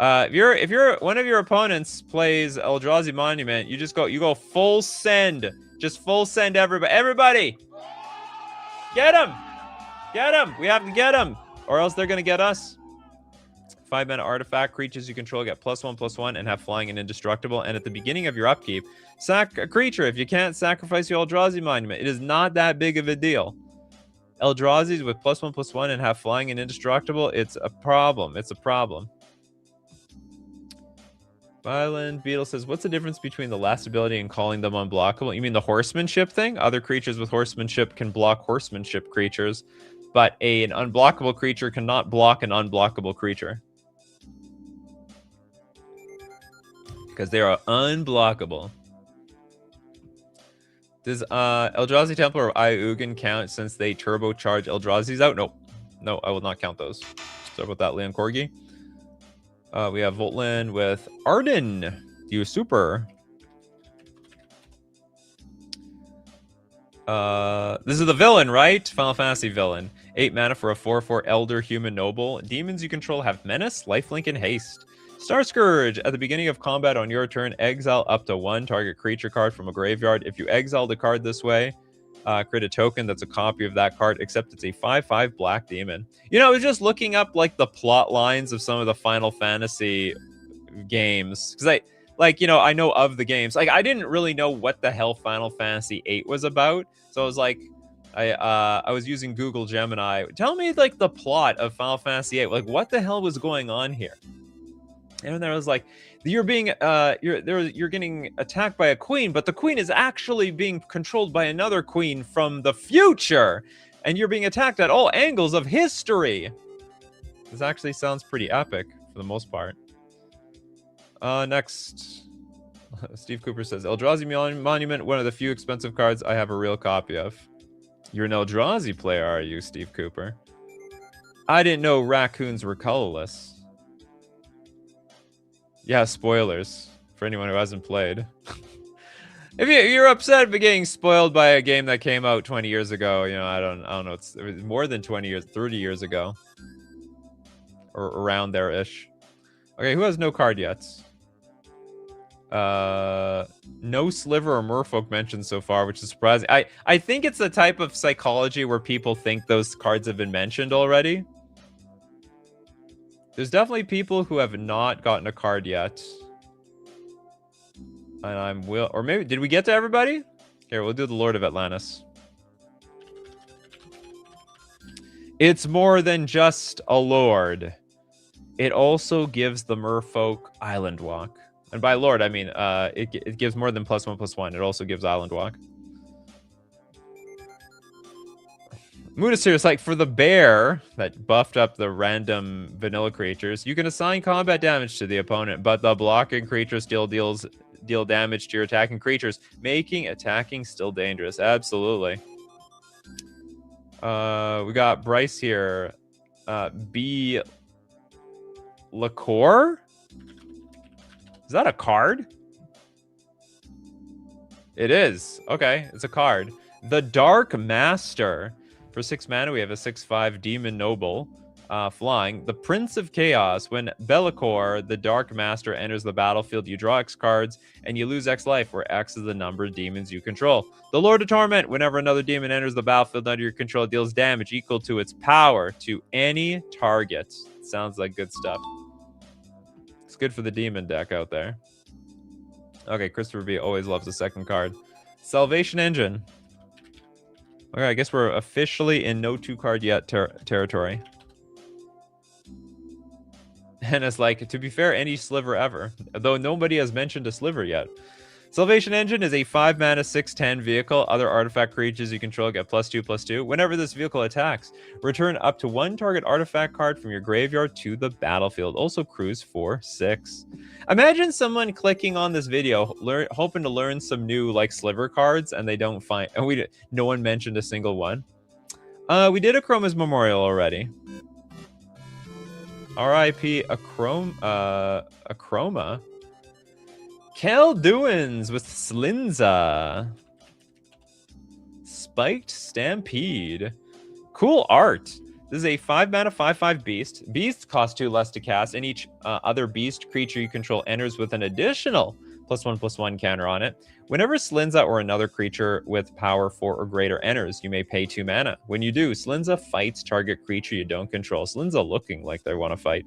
If one of your opponents plays Eldrazi Monument, you go full send. Just full send everybody. Get him! Get him! We have to get him! Or else they're gonna get us. 5 mana artifact. Creatures you control get +1/+1 and have flying and indestructible. And at the beginning of your upkeep, sack a creature if you can't sacrifice your Eldrazi Monument. It is not that big of a deal. Eldrazi's with +1/+1 and have flying and indestructible. It's a problem. It's a problem. Violent Beetle says, what's the difference between the last ability and calling them unblockable? You mean the horsemanship thing? Other creatures with horsemanship can block horsemanship creatures, but an unblockable creature cannot block an unblockable creature. Because they are unblockable. Does Eldrazi Templar or Iugin count since they turbocharge Eldrazi's out? No. No, I will not count those. Sorry about that, Leon Corgi. We have Voltland with Arden. You super. This is the villain, right? Final Fantasy villain. 8 mana for a 4/4 Elder Human Noble. Demons you control have Menace, Lifelink, and Haste. Star Scourge. At the beginning of combat on your turn, exile up to 1 target creature card from a graveyard. If you exile the card this way, create a token that's a copy of that card, except it's a 5/5 black demon. You know, I was just looking up like the plot lines of some of the Final Fantasy games because I know of the games. Like, I didn't really know what the hell Final Fantasy VIII was about, so I was like, I was using Google Gemini. Tell me like the plot of Final Fantasy VIII. Like, what the hell was going on here? And then I was like, you're being you're getting attacked by a queen, but the queen is actually being controlled by another queen from the future, and you're being attacked at all angles of history. This actually sounds pretty epic for the most part. Next, Steve Cooper says, Eldrazi Monument, one of the few expensive cards I have a real copy of. You're an Eldrazi player, are you, Steve Cooper? I didn't know raccoons were colorless. Yeah, spoilers for anyone who hasn't played. If you're upset about getting spoiled by a game that came out 20 years ago, you know, I don't know. It was more than 20 years, 30 years ago, or around there-ish. Okay, who has no card yet? No Sliver or Merfolk mentioned so far, which is surprising. I think it's the type of psychology where people think those cards have been mentioned already. There's definitely people who have not gotten a card yet. And or maybe, did we get to everybody? Here, we'll do the Lord of Atlantis. It's more than just a lord. It also gives the Merfolk Island Walk. And by lord, I mean, it gives more than +1/+1. It also gives Island Walk. Munasir is like, for the bear that buffed up the random vanilla creatures, you can assign combat damage to the opponent, but the blocking creature still deal damage to your attacking creatures, making attacking still dangerous. Absolutely. We got Bryce here. B. Liqueur? Is that a card? It is. Okay, it's a card. The Dark Master. For 6 mana, we have a 6/5 Demon Noble flying. The Prince of Chaos. When Be'lakor, the Dark Master, enters the battlefield, you draw X cards, and you lose X life, where X is the number of demons you control. The Lord of Torment. Whenever another demon enters the battlefield under your control, it deals damage equal to its power to any target. Sounds like good stuff. It's good for the demon deck out there. Okay, Christopher B always loves the second card. Salvation Engine. Okay, I guess we're officially in no 2-card yet territory. And it's like, to be fair, any sliver ever. Though nobody has mentioned a sliver yet. Salvation Engine is a 5 mana 6/10 vehicle. Other artifact creatures you control get +2/+2. Whenever this vehicle attacks, return up to 1 target artifact card from your graveyard to the battlefield. Also cruise for 6. Imagine someone clicking on this video, hoping to learn some new like sliver cards, and they don't find, and no one mentioned a single one. We did Akroma's Memorial already. R.I.P. Akroma. Kalduins with Slinza. Spiked Stampede. Cool art. This is a 5 mana 5/5 beast. Beasts cost 2 less to cast, and each other beast creature you control enters with an additional +1/+1 counter on it. Whenever Slinza or another creature with power 4 or greater enters, you may pay 2 mana. When you do, Slinza fights target creature you don't control. Slinza looking like they want to fight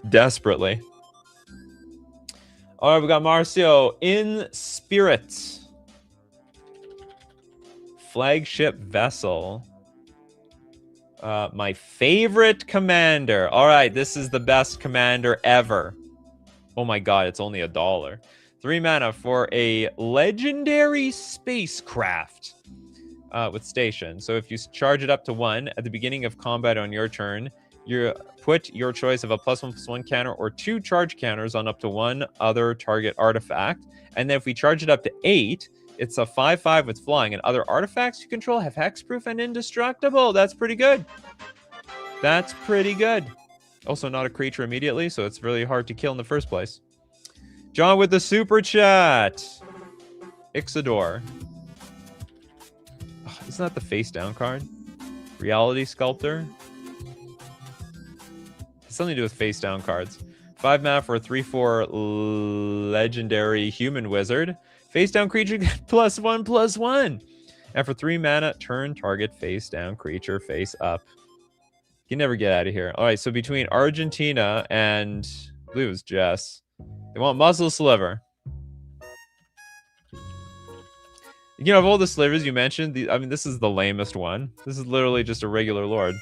desperately. All right, we got Marcio in Spirit. Flagship Vessel. My favorite commander. All right, this is the best commander ever. Oh my god, it's only $1. 3 mana for a legendary spacecraft with station. So if you charge it up to 1 at the beginning of combat on your turn, you put your choice of a +1/+1 counter or 2 charge counters on up to 1 other target artifact. And then if we charge it up to 8, it's a 5/5 with flying, and other artifacts you control have hexproof and indestructible. That's pretty good. That's pretty good. Also not a creature immediately, so it's really hard to kill in the first place. John with the super chat. Ixodor. Oh, isn't that the face down card? Reality Sculptor. It's something to do with face down cards. 5 mana for a 3/4 legendary human wizard. Face down creature +1/+1. And for 3 mana, turn target face down creature face up. You can never get out of here. All right, so between Argentina and I believe it was Jess, they want Muscle Sliver. You know, of all the slivers you mentioned, I mean, this is the lamest one. This is literally just a regular lord.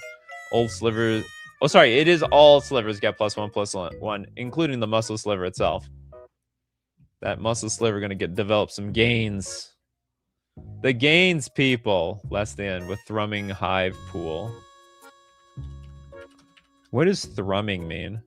Old slivers. Oh, sorry, it is all slivers get +1/+1, including the Muscle Sliver itself. That Muscle Sliver going to develop some gains. The gains, people. Less than with Thrumming Hive Pool. What does thrumming mean?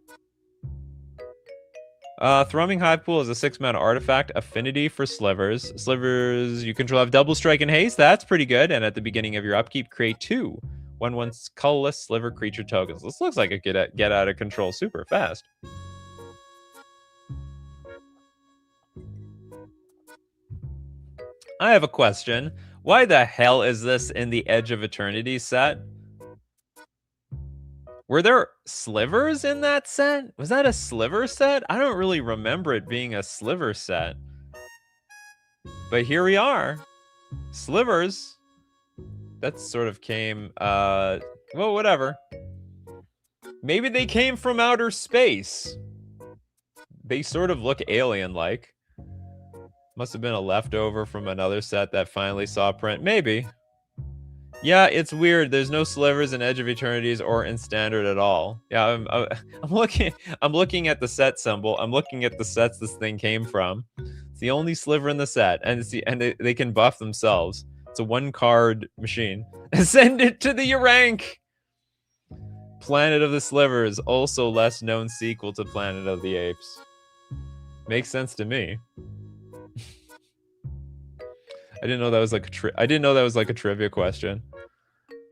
Thrumming Hive Pool is a 6 mana artifact. Affinity for slivers. Slivers you control have double strike and haste. That's pretty good. And at the beginning of your upkeep, create 2 1/1 colorless sliver creature tokens. This looks like it get out of control super fast. I have a question. Why the hell is this in the Edge of Eternity set? Were there slivers in that set? Was that a sliver set? I don't really remember it being a sliver set. But here we are. Slivers. That sort of came, well, whatever. Maybe they came from outer space. They sort of look alien-like. Must have been a leftover from another set that finally saw print. Maybe. Yeah, it's weird. There's no slivers in Edge of Eternities or in Standard at all. Yeah, I'm looking at the set symbol. I'm looking at the sets this thing came from. It's the only sliver in the set, and they can buff themselves. It's a 1-card machine. Send it to the rank. Planet of the Slivers, also less known sequel to Planet of the Apes. Makes sense to me. I didn't know that was like a trivia question.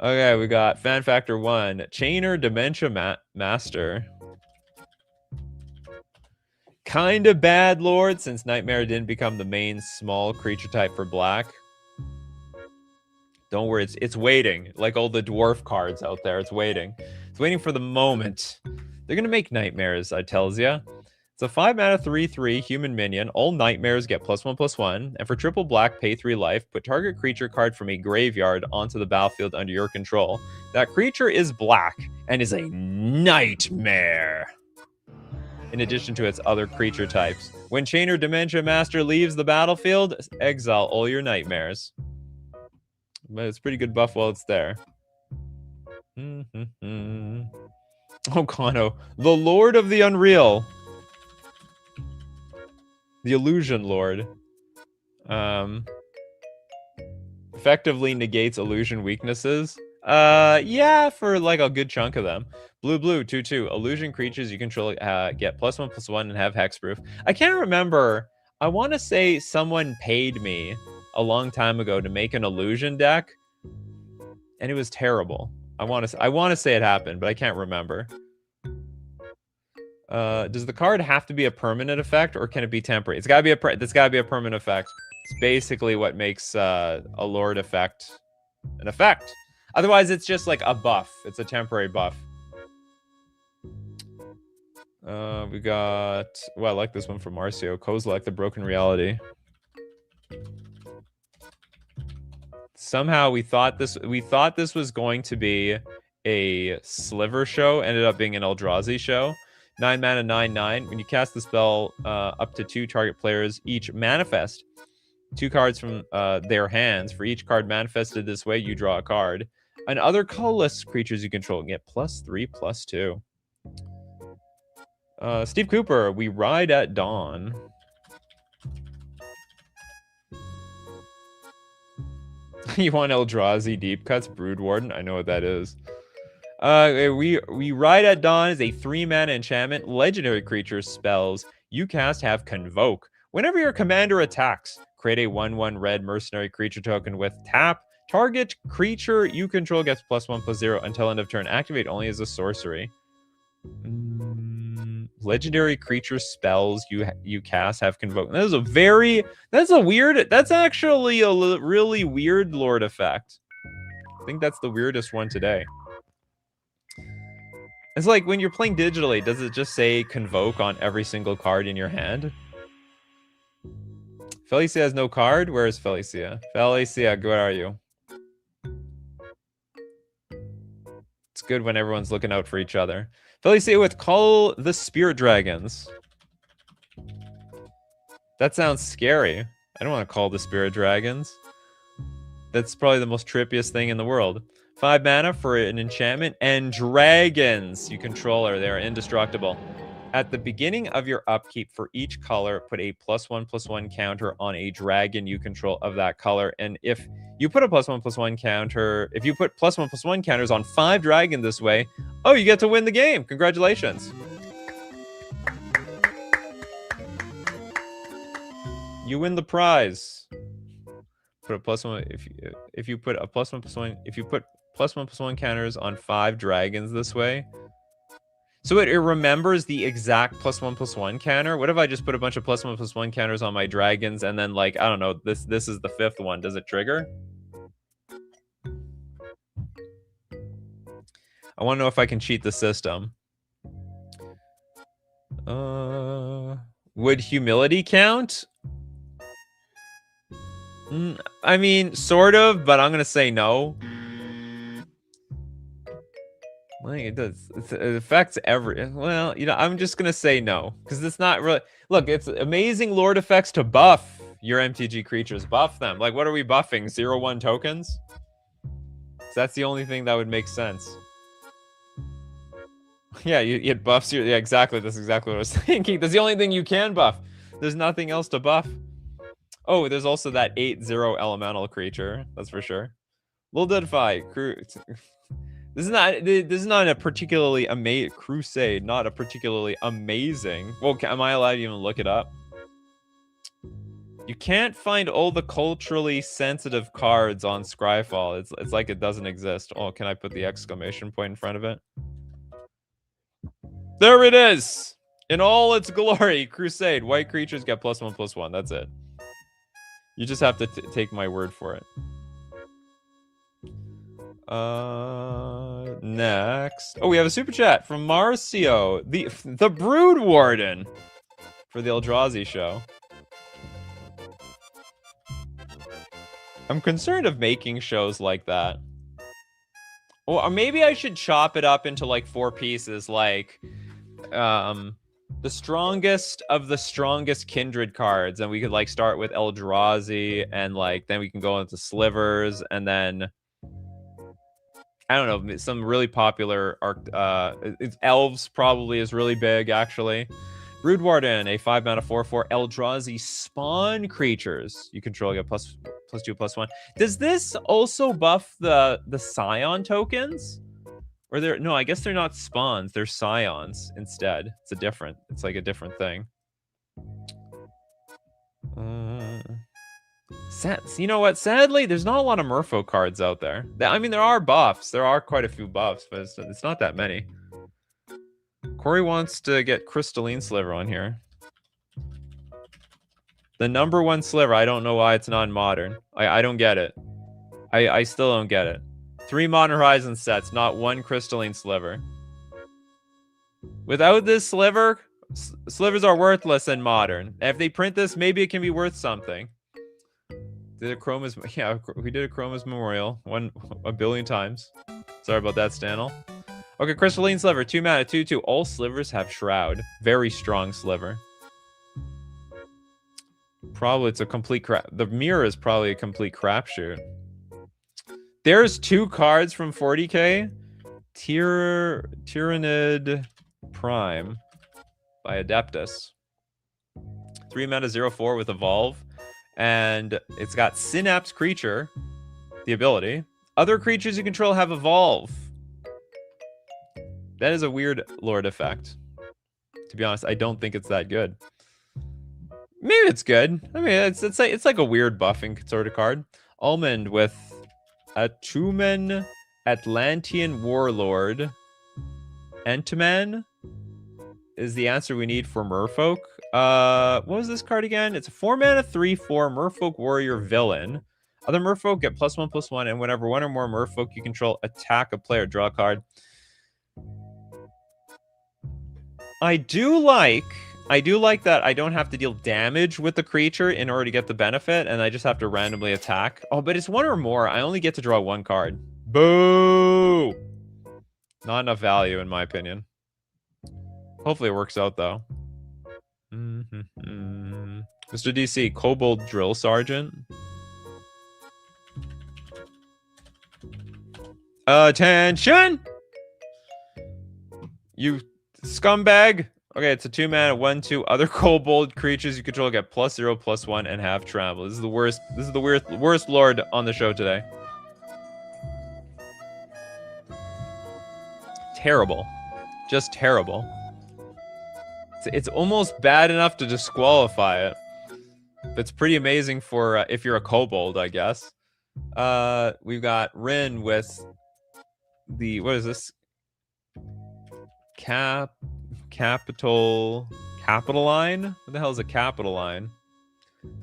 Okay, we got Fan Factor 1. Chainer Dementia Master. Kinda bad, Lord, since Nightmare didn't become the main small creature type for black. Don't worry, it's waiting. Like all the dwarf cards out there, it's waiting. It's waiting for the moment. They're gonna make Nightmares, I tells ya. It's a 5 mana 3/3 human minion. All Nightmares get +1/+1. And for triple black, pay 3 life. Put target creature card from a graveyard onto the battlefield under your control. That creature is black and is a nightmare. In addition to its other creature types. When Chainer Dementia Master leaves the battlefield, exile all your nightmares. But it's pretty good buff while it's there. Oh, Kano. The Lord of the Unreal. The Illusion Lord. Effectively negates illusion weaknesses. Yeah, for like a good chunk of them. Blue, 2/2. Illusion creatures you control get +1/+1 and have hexproof. I can't remember. I want to say someone paid me a long time ago to make an illusion deck, and it was terrible. I want to say it happened, but I can't remember. Does the card have to be a permanent effect, or can it be temporary? It's gotta be a permanent effect. It's basically what makes a Lord effect an effect. Otherwise, it's just like a buff. It's a temporary buff. We got... Well, I like this one from Marcio. Kozilek, the Broken Reality. Somehow we thought this was going to be a Sliver show. Ended up being an Eldrazi show. 9 mana, 9/9. When you cast the spell, up to 2 target players each manifest 2 cards from their hands. For each card manifested this way, you draw a card. And other colorless creatures you control get +3/+2. Steve Cooper, we ride at dawn. You want Eldrazi Deep Cuts, Brood Warden? I know what that is. We ride at dawn is a 3-mana enchantment. Legendary creature spells you cast have Convoke. Whenever your commander attacks, create a 1/1 red mercenary creature token with tap. Target creature you control gets +1/+0 until end of turn. Activate only as a sorcery. Legendary creature spells you cast have Convoke. That's actually a really weird Lord effect. I think that's the weirdest one today. It's like when you're playing digitally, does it just say Convoke on every single card in your hand? Felicia has no card? Where is Felicia? Felicia, where are you? It's good when everyone's looking out for each other. Felicia with Call the Spirit Dragons. That sounds scary. I don't want to call the Spirit Dragons. That's probably the most trippiest thing in the world. 5 mana for an enchantment, and dragons you control they are indestructible. At the beginning of your upkeep for each color, put a +1/+1 counter on a dragon you control of that color. And if you put a +1/+1 counter, if you put +1/+1 counters on 5 dragons this way, oh, you get to win the game. Congratulations. You win the prize. Put a +1 if you put a +1/+1 if you put +1/+1 counters on 5 dragons this way. So it remembers the exact +1/+1 counter. What if I just put a bunch of +1/+1 counters on my dragons and then, like, I don't know, this is the 5th one. Does it trigger? I want to know if I can cheat the system. Would humility count? I mean, sort of, but I'm gonna say no. Like, it does. It affects well, you know, I'm just gonna say no, because it's not really. Look, it's amazing Lord effects to buff your MTG creatures. Buff them. Like, what are we buffing? 0/1 tokens? So that's the only thing that would make sense. Yeah, it buffs your. Yeah, exactly. That's exactly what I was thinking. That's the only thing you can buff. There's nothing else to buff. Oh, there's also that 8/0 elemental creature. That's for sure. Lil Deadify. This is not a particularly amazing crusade. Not a particularly amazing. Well, am I allowed to even look it up? You can't find all the culturally sensitive cards on Scryfall. It's like it doesn't exist. Oh, can I put the exclamation point in front of it? There it is! In all its glory, Crusade. White creatures get +1/+1. That's it. You just have to take my word for it. Next. Oh, we have a super chat from Marcio. The Brood Warden for the Eldrazi show. I'm concerned of making shows like that. Or maybe I should chop it up into like 4 pieces, like the strongest of the strongest kindred cards, and we could like start with Eldrazi, and like then we can go into slivers, and then I don't know, some really popular elves probably is really big actually. Brood Warden, a 5 mana 4/4 Eldrazi spawn creatures you control get +2/+1. Does this also buff the Scion tokens? Or they're no, I guess they're not spawns, they're Scions instead. It's like a different thing. You know what? Sadly, there's not a lot of Merfolk cards out there. I mean, there are buffs. There are quite a few buffs, but it's not that many. Corey wants to get Crystalline Sliver on here. The #1 sliver. I don't know why it's not modern. I don't get it. I still don't get it. 3 Modern Horizons sets, not 1 Crystalline Sliver. Without this sliver, slivers are worthless in Modern. If they print this, maybe it can be worth something. Did a Chroma's, yeah, we did a Chroma's Memorial a billion times. Sorry about that, Stanel. Okay, Crystalline Sliver, 2 mana, 2/2. All slivers have Shroud. Very strong sliver. Probably it's a complete crap. The mirror is probably a complete crapshoot. There's 2 cards from 40k. Tyrannid Prime by Adeptus. 3 mana 0/4 with Evolve. And it's got Synapse Creature, the ability. Other creatures you control have Evolve. That is a weird Lord effect. To be honest, I don't think it's that good. Maybe it's good. I mean, it's like a weird buffing sort of card. Almond with a 2-man Atlantean Warlord. Entman is the answer we need for Merfolk. What was this card again? It's a 4-mana 3/4 Merfolk Warrior Villain. Other Merfolk get +1/+1, and whenever one or more Merfolk you control attack a player, draw a card. I do like that I don't have to deal damage with the creature in order to get the benefit, and I just have to randomly attack. Oh, but it's one or more. I only get to draw 1 card. Boo! Not enough value, in my opinion. Hopefully it works out, though. Mr. DC, Kobold Drill Sergeant. Attention! You scumbag! Okay, it's a 2-mana 1/2. Other kobold creatures you control get +0/+1 and have travel. This is the worst. This is the worst lord on the show today. Terrible, just terrible. It's almost bad enough to disqualify it. It's pretty amazing for if you're a kobold, I guess. We've got Rin with the what is this? Capitoline? What the hell is a Capitoline?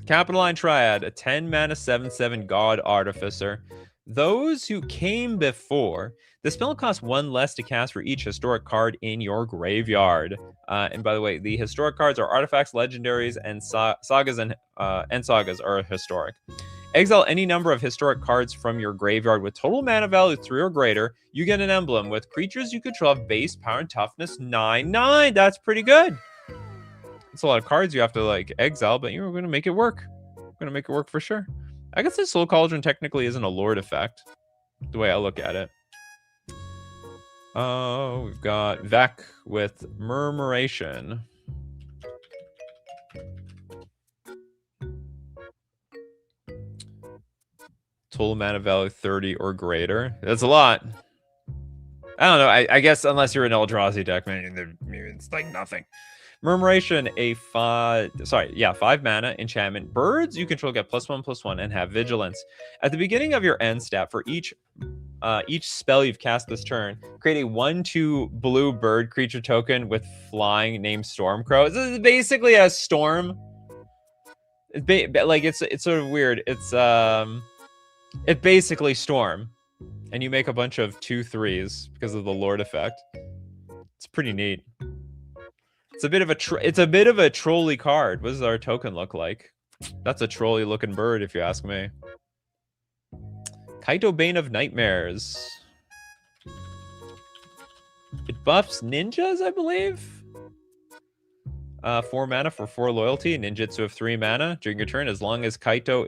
Capitoline Triad, a 10-mana 7/7 God Artificer. Those who came before, the spell costs 1 less to cast for each historic card in your graveyard. And by the way, the historic cards are artifacts, legendaries, and sagas and sagas are historic. Exile any number of historic cards from your graveyard with total mana value 3 or greater. You get an emblem with creatures you control have base power and toughness 9/9. That's pretty good. It's a lot of cards you have to like exile, but you're going to make it work. Going to make it work for sure. I guess this Soul Cauldron technically isn't a Lord effect, the way I look at it. We've got Vec with Murmuration. Total mana value 30 or greater. That's a lot. I don't know. I guess unless you're an Eldrazi deck, man, it's like nothing. Murmuration, a 5 mana enchantment. Birds you control get +1/+1 and have vigilance. At the beginning of your end step, for each spell you've cast this turn, create a 1/2 blue bird creature token with flying named Stormcrow. This is basically a storm. It's sort of weird. It's basically storm, and you make a bunch of 2/3s because of the Lord effect. It's pretty neat. It's a bit of a trolly card. What does our token look like? That's a trolly looking bird, if you ask me. Kaito Bane of Nightmares. It buffs ninjas, I believe. 4 mana for 4 loyalty. Ninjutsu of 3 mana during your turn. As long as Kaito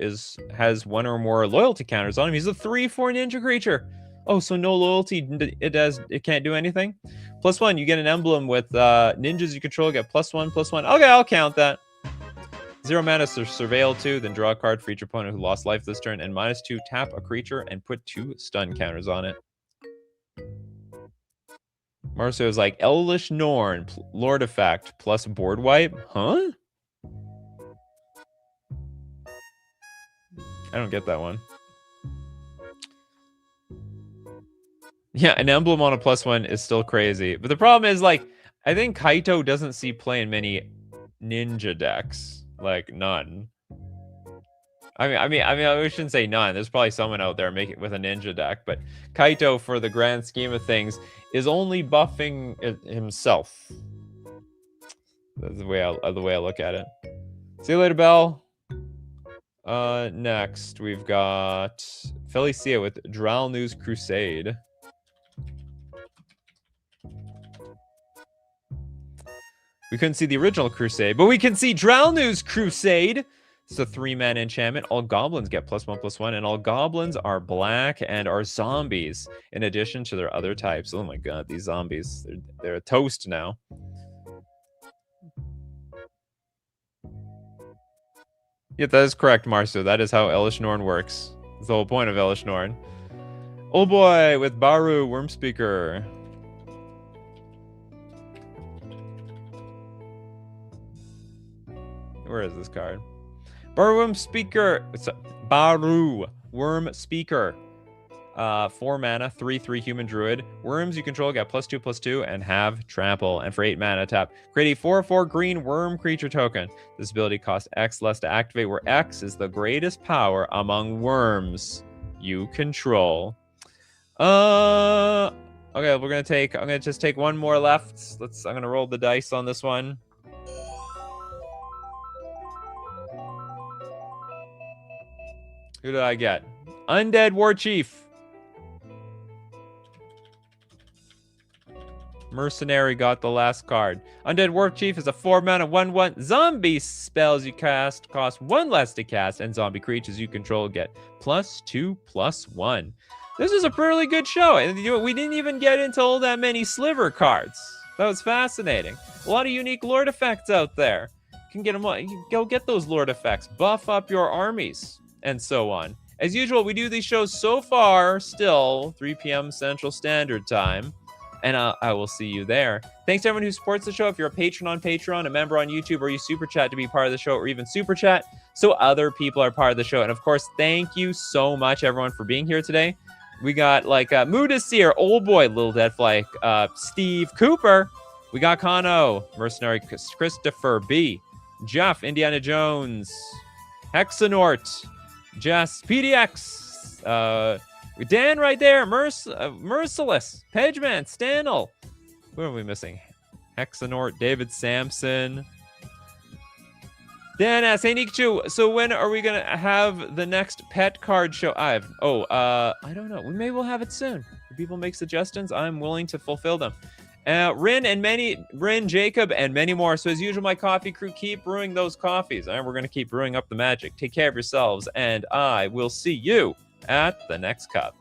has 1 or more loyalty counters on him, he's a 3/4 ninja creature. Oh, so no loyalty. It can't do anything. +1, you get an emblem with ninjas you control get +1/+1. Okay, I'll count that. 0 mana to surveil 2, then draw a card for each opponent who lost life this turn, and -2, tap a creature and put 2 stun counters on it. Marcio is like Elvish Norn, Lord Effect, plus board wipe. Huh? I don't get that one. Yeah, an emblem on a +1 is still crazy. But the problem is, like, I think Kaito doesn't see play in many ninja decks. Like, none. I mean, we shouldn't say none. There's probably someone out there making with a ninja deck, but Kaito, for the grand scheme of things, is only buffing himself. That's the way I look at it. See you later, Belle. Next we've got Felicia with Dralnu's Crusade. We couldn't see the original Crusade, but we can see Dralnu's Crusade. It's a 3-mana enchantment. All goblins get +1/+1, and all goblins are black and are zombies, in addition to their other types. Oh my god, these zombies. They're a toast now. Yeah, that is correct, Marcio. That is how Elish Norn works. That's the whole point of Elish Norn. Oh boy, with Baru, Worm Speaker. Where is this card? Baru Worm Speaker. It's Baru Worm Speaker. 4 mana, 3/3 human druid. Worms you control get +2/+2 and have trample. And for 8 mana, tap. Create a 4/4 green worm creature token. This ability costs X less to activate, where X is the greatest power among worms you control. Okay, I'm gonna just take one more left. I'm gonna roll the dice on this one. Who did I get? Undead War Chief. Mercenary got the last card. Undead War Chief is a 4-mana 1/1 zombie. Spells you cast cost 1 less to cast, and zombie creatures you control get +2/+1. This is a pretty good show, and we didn't even get into all that many sliver cards. That was fascinating. A lot of unique lord effects out there. You can get them all. You can go get those lord effects. Buff up your armies, and so on. As usual, we do these shows so far still 3 p.m. Central Standard Time. And I will see you there. Thanks to everyone who supports the show. If you're a patron on Patreon, a member on YouTube, or you super chat to be part of the show, or even super chat so other people are part of the show. And of course, thank you so much, everyone, for being here today. We got like Mudasir, Old Boy, Little Deadfly, Steve Cooper. We got Kano, Mercenary Christopher B, Jeff, Indiana Jones, Hexanort, Jess, PDX, Dan right there, Merciless, Pageman, Stanel. Who are we missing? Hexanort, David Sampson. Dan asks, hey Nikachu, so when are we gonna have the next pet card show? I don't know. Maybe we'll have it soon. If people make suggestions, I'm willing to fulfill them. Rin, Jacob, and many more. So as usual, my coffee crew, keep brewing those coffees. And we're gonna keep brewing up the magic. Take care of yourselves, and I will see you at the next cup.